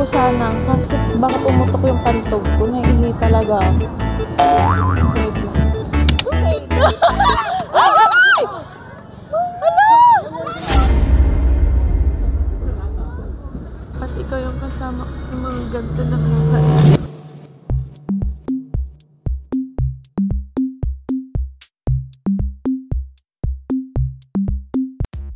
sana kasi baka pumutok yung pantog ko. Naihi talaga ako. Wait lang. At ikaw yung kasama ko sa mga ganito na mga.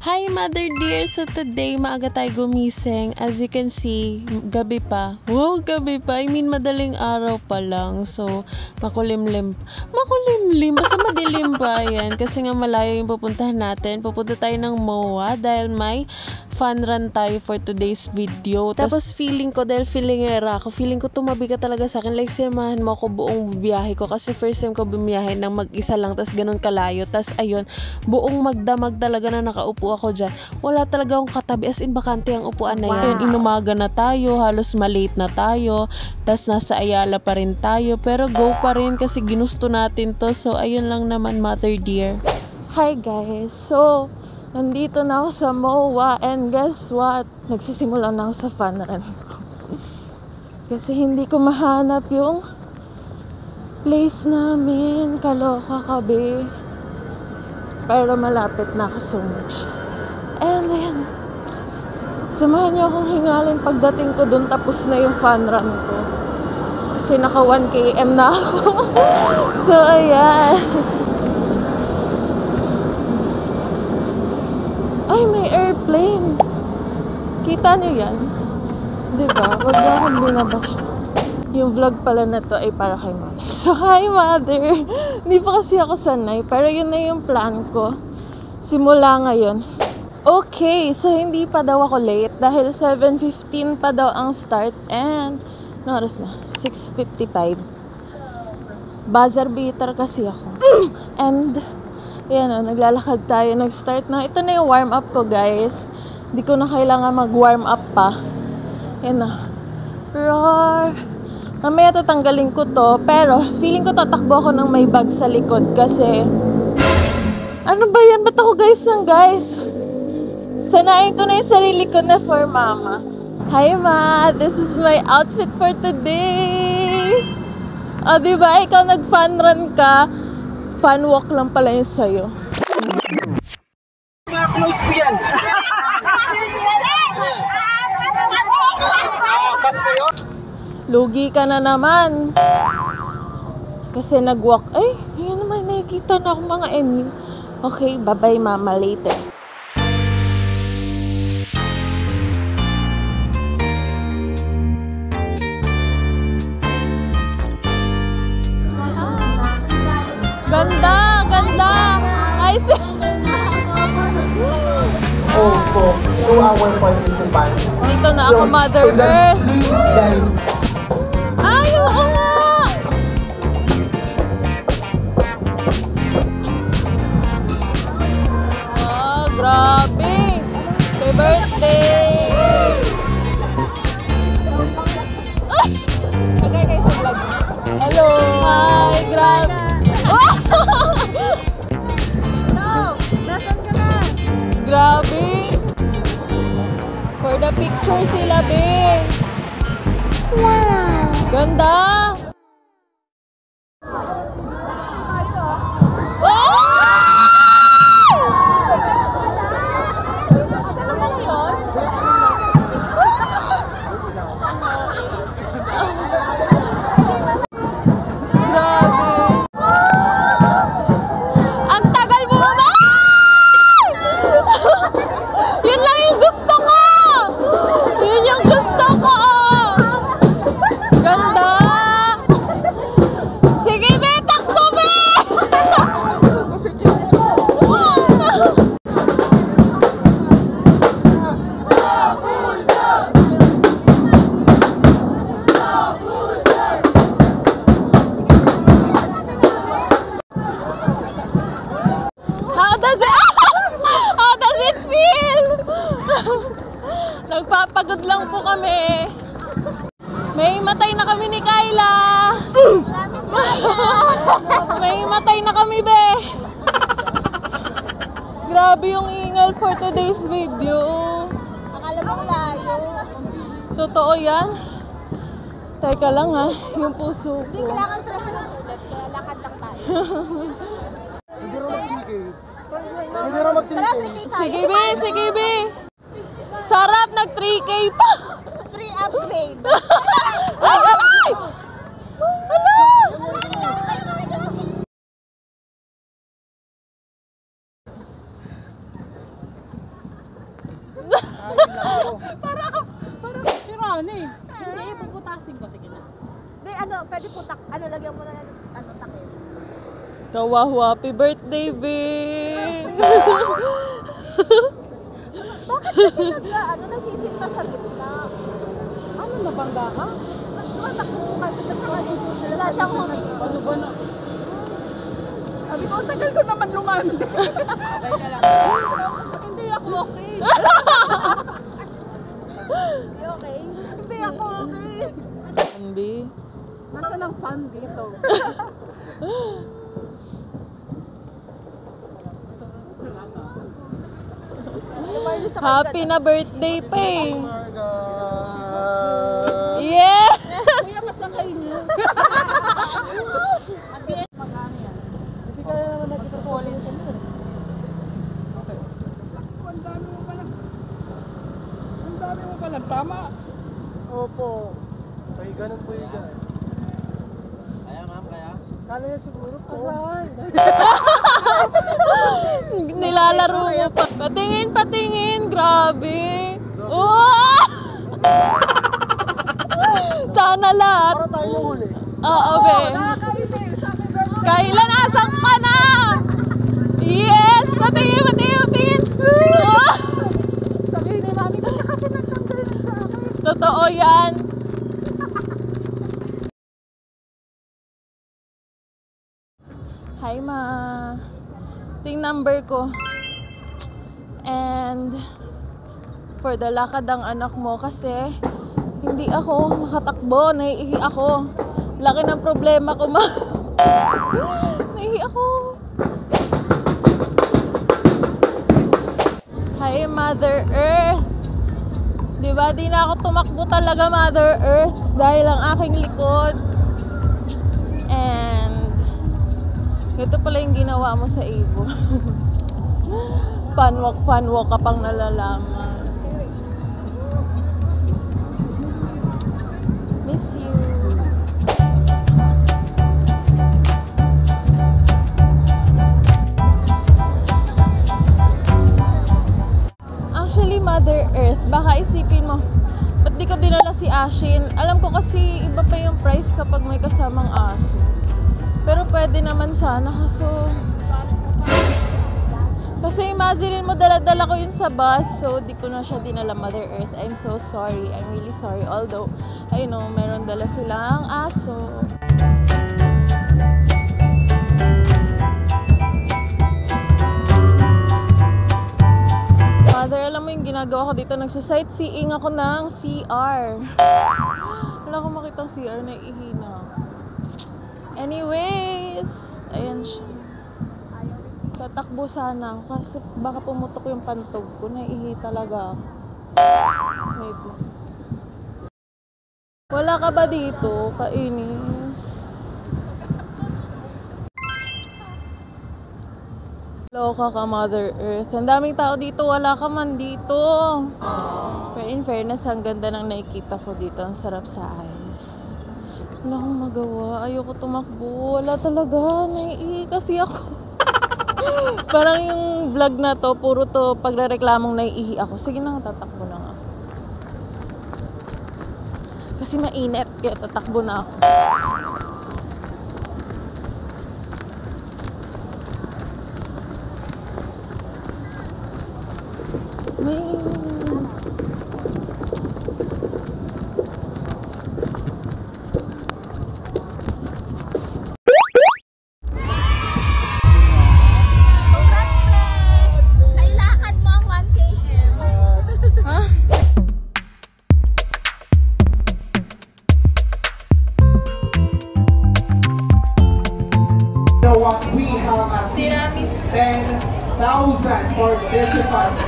Hi Mother Dear! So today, maaga tayo gumising. As you can see, gabi pa. Wow, gabi pa. I mean, madaling araw pa lang. So, makulimlim. Makulimlim? Basta madilim pa yan. Kasi nga malayo yung pupuntahan natin. Pupunta tayo ng MOA dahil may fun run tayo for today's video. Tapos feeling ko, dahil feelingera ako, feeling ko tumabi ka talaga sa akin. Like, samahan mo ako buong biyahe ko. Kasi first time ko bumiyahe ng mag-isa lang. Tapos ganun kalayo. Tapos ayun, buong magdamag talaga na nakaupo ako dyan. Wala talaga akong katabi. As in, bakante ang upuan na yan. Wow. Inumaga na tayo. Halos malate na tayo. Tapos nasa Ayala pa rin tayo. Pero go pa rin kasi ginusto natin to. So, ayun lang naman, Mother Dear. Hi guys. So, nandito na ako sa MOA. And guess what? Nagsisimula na ako sa fun run. Kasi hindi ko mahanap yung place namin. Kaloka kabi. Pero malapit na ako so much. And then, samahan niyo akong hingalin pagdating ko dun, tapos na yung fun run ko. Kasi naka 1 km na ako. So, ayan. Ay, may airplane. Kita niyo yan? Diba? Huwag na akong binabash. Yung vlog pala na to ay para kay Mother. So, hi Mother! Hindi pa kasi ako sanay, pero yun na yung plan ko. Simula ngayon. Okay, so hindi pa daw ako late dahil 7:15 pa daw ang start and no oras na? 6:55. Buzzer beater kasi ako. And yan o, naglalakad tayo. Nag-start na. Ito na yung warm up ko, guys. Hindi ko na kailangan mag-warm up pa. Yan na. Roar! Mamaya tatanggalin ko to, pero feeling ko tatakbo ako ng may bag sa likod kasi ano ba yan? Ba't ako guys ng guys? Sanayin ko na yung sarili ko na for mama. Hi ma! This is my outfit for today! O diba, ikaw nag-fun run ka, fun walk lang pala yun sa'yo. Mga close ko yan! Lugi ka na naman. Kasi nag-walk. Ay, yun naman, nakikita na akong mga enyo. Okay, bye-bye mama, later. Ganda, ganda. Ay, Also, to our participants. dito na ako, Mother Earth. Guys. Ay, oo nga. Ah, grabe. Happy birthday. Ay! Magay kayo sa vlog. Hello. Hi, grabe. No! Nasaan ka na? Grabe. For the picture sila, be. Wow! Ganda. Nagpapagod lang po kami. May matay na kami ni Kyla. May matay na kami, be. Grabe yung ingal for today's video. Akala mo layo. Totoo yan? Teka lang ha, yung puso Hindi ko. kailangan tres na sulit, kaya lakad lang tayo. Pwede rin mag-3K. Tara, 3K tayo. Sige be, sige be. Sarap, nag 3K pa. Free upgrade. Ay! Ano? Pero ano eh. Hindi, puputasin ko. Sige na. Hindi, ano, pwede putak. Ano, lagyan mo na ng takip. Kawawa, happy birthday, be. Bakit kasi nagsisinta sa gitna? Ano, nabangga ka? Mas tumatakbo kasi wala siyang humingi. Ano ba na? Sabi ko, ang tagal ko naman lumandi. Hindi ako okay. Hindi okay? Hindi ako okay. Be. Nasa ng fan dito? Happy na birthday pa eh. Yes! Kuya, masakay niyo. Magkano yan? Hindi kaya naman nagsasolid. Ang dami mo pala. Tama. Opo. Kaya ganun po yun. Kaya ma'am, kaya? Kala niya siguro po. Nilalaro mo pa. Patingin, patingin. Grabe. Oh! Sana lahat. Para tayo yung huli. Oo, be. Kailan asak ka na? Yes! Patingin, patingin, patingin. Oh! Sabi ni Mami, kasi nagtanggal na sa akin. Totoo yan. Hi, ma. Ito yung number ko. And for the lakad ang anak mo kasi hindi ako makatakbo. Naiihi ako. Laki ng problema ko, ma. Naiihi ako. Hi, Mother Earth. Diba, di na ako tumakbo talaga, Mother Earth, dahil ang aking likod. And ito pala yung ginawa mo sa Evo. Fun walk ka pang nalalaman. Miss you. Actually, Mother Earth, baka isipin mo, ba't di ko dinala si Ashin? Alam ko kasi iba pa yung price kapag may kasamang aso. Pero pwede naman sana, kasi imagine mo, dala-dala ko yun sa bus, so di ko na siya dinala, Mother Earth. I'm so sorry. I'm really sorry. Although, I know, meron dala silang aso. Mother, alam mo yung ginagawa ko dito, nagsa-sightseeing ako ng CR. Wala akong makitang CR, naiihina. Anyways, ayan siya. Tatakbo sana ako kasi baka pumutok yung pantog ko. Naiihi talaga ako. Wait lang. Wala ka ba dito? Kainis. Loka ka, Mother Earth. Ang daming tao dito. Wala ka man dito. Pero in fairness, ang ganda ng nakikita ko dito. Ang sarap sa eyes. Wala akong magawa. Ayoko tumakbo. Wala talaga. Naiihi kasi ako. Parang yung vlog na to, puro to pagrereklamong naiihi ako. Sige na, tatakbo na nga. Kasi mainit, kaya tatakbo na ako. Nailakad mo ang 1 km. Huh? You know what? We have a 10,000 for participants.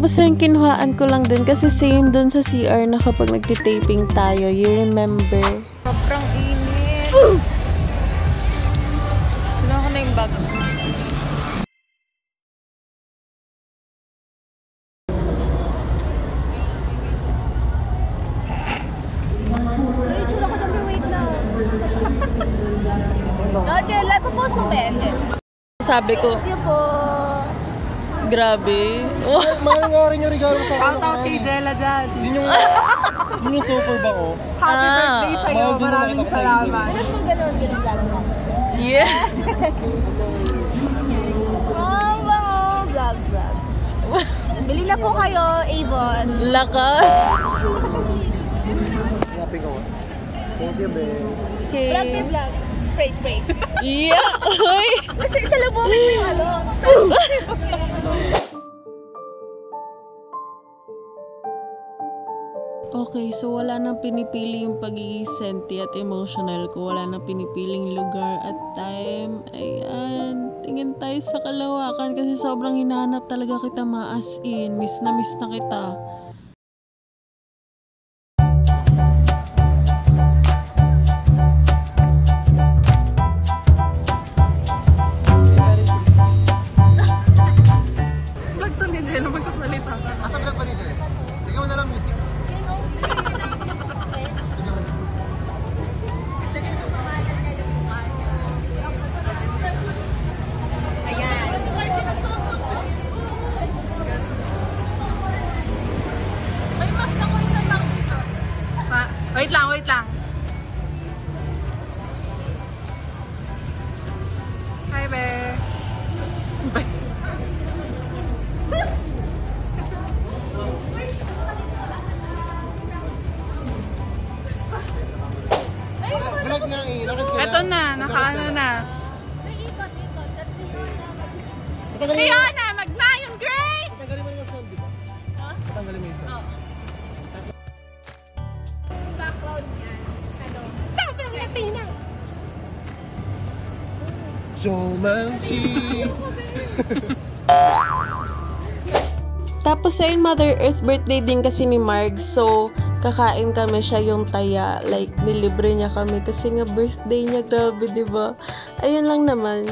Tapos yung kinuhaan ko lang din kasi same dun sa CR na kapag nagtitaping tayo. You remember? Sobrang init. Kailangan ko na yung bag. Sabi ko, grabe. Oh. Mahal nga rin yung regalo sa akin. Shout out kay Jella dyan. Yun yung super ba ko? Happy birthday sa'yo. mahal din na Maraming nakita ko sa salamat. Yeah. Bili na po kayo, Avon. Lakas. Happy ko. Thank you, babe. Okay. Vlog. Spray. Yeah. Uy. Kasi salubungin mo yung ano. Okay, so wala nang pinipili yung pagiging senti at emotional ko. Wala nang pinipiling lugar at time. Ayan, tingin tayo sa Kalawakan kasi sobrang hinahanap talaga kita, ma-as in. Miss na kita. Vlog to ni Jella, magsasalita ka. Asa vlog pa ni Jay? Ikaw na lang music. Wait lang. Hi, Bear. Bye. Vlog nga eh. Lakad ka Eto lang. na, nakaano na. Patanggalin mo. Fiona, mag-Mayon Grade! Patanggalin mo yung sound, di ba? Ha? Patanggalin mo yung sound. Zomancy. Tapos ayun, Mother Earth birthday din kasi ni Marg. So, kakain kami siya yung taya. Like, nilibre niya kami kasi nga birthday niya. Grabe, diba? Ayun lang naman.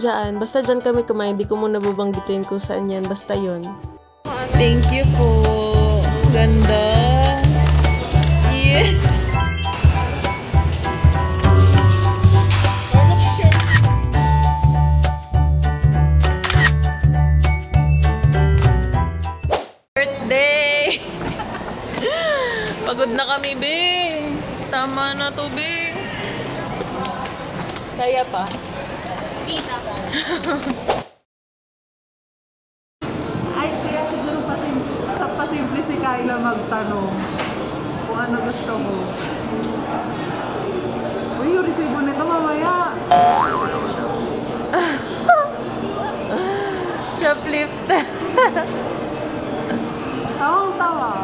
Diyan. Basta dyan kami kumain. Di ko muna babanggitin kung saan yan. Basta yun. Thank you po. Ganda. Yeah. Birthday! Pagod na kami, be. Tama na to, be. Kaya pa? Ay, kaya siguro pasimple si Kyla magtanong kung ano gusto mo. Uy, yung resibo nito mamaya. Shoplifter. Tawang-tawa.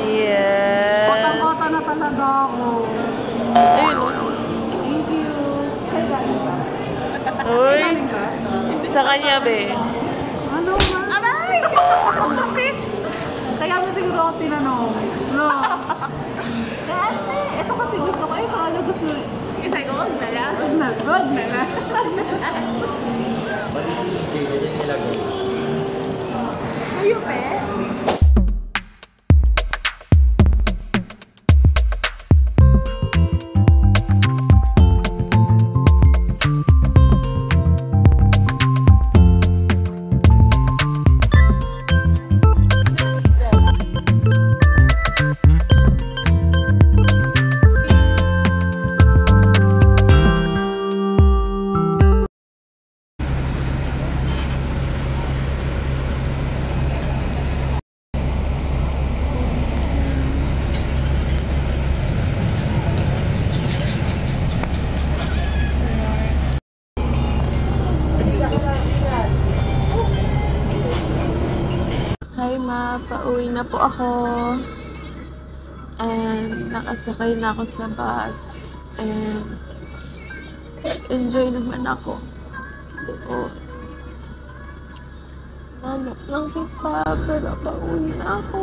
Yeah. Kotang-kota na talaga ako. Ayun. Thank you. Ay, galing ka? Uy. Galing ka? Sa kanya, be. Ano ba? Aray! Kaya mo siguro ako tinanong. No. Kasi, ito kasi gusto ko. Ito ano gusto. Kasi ko, wag na lang. Wag na lang. Ayo, pe? Hi, ma. Pauwi na po ako. And nakasakay na ako sa bus. And enjoy naman ako. Oo. Hanap lang kita, pero pauwi na ako.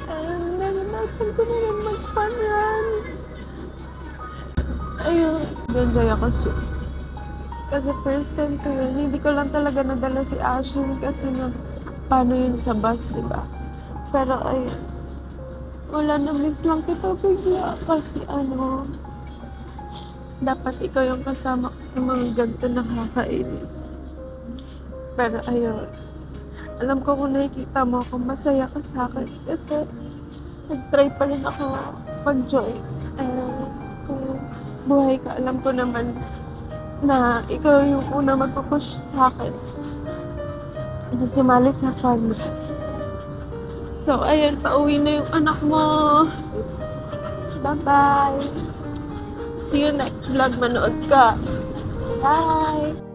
And naranasan ko na rin mag-fun run. Ayun, enjoy ako so. Kasi first time ko yun, hindi ko lang talaga nadala si Ashlyn kasi na paano yun sa bus, di ba? Pero ayun, wala na miss lang kita bigla kasi dapat ikaw yung kasama ko sa mga ganito nakakainis. Pero ayun, alam ko kung nakikita mo ako, masaya ka sa akin kasi nag-try pa rin ako mag-join. Kung buhay ka, alam ko naman na ikaw yung una magpupush sa akin na sumali sa fun. So, ayun, pauwi na yung anak mo. Bye-bye. See you next vlog, manood ka. Bye!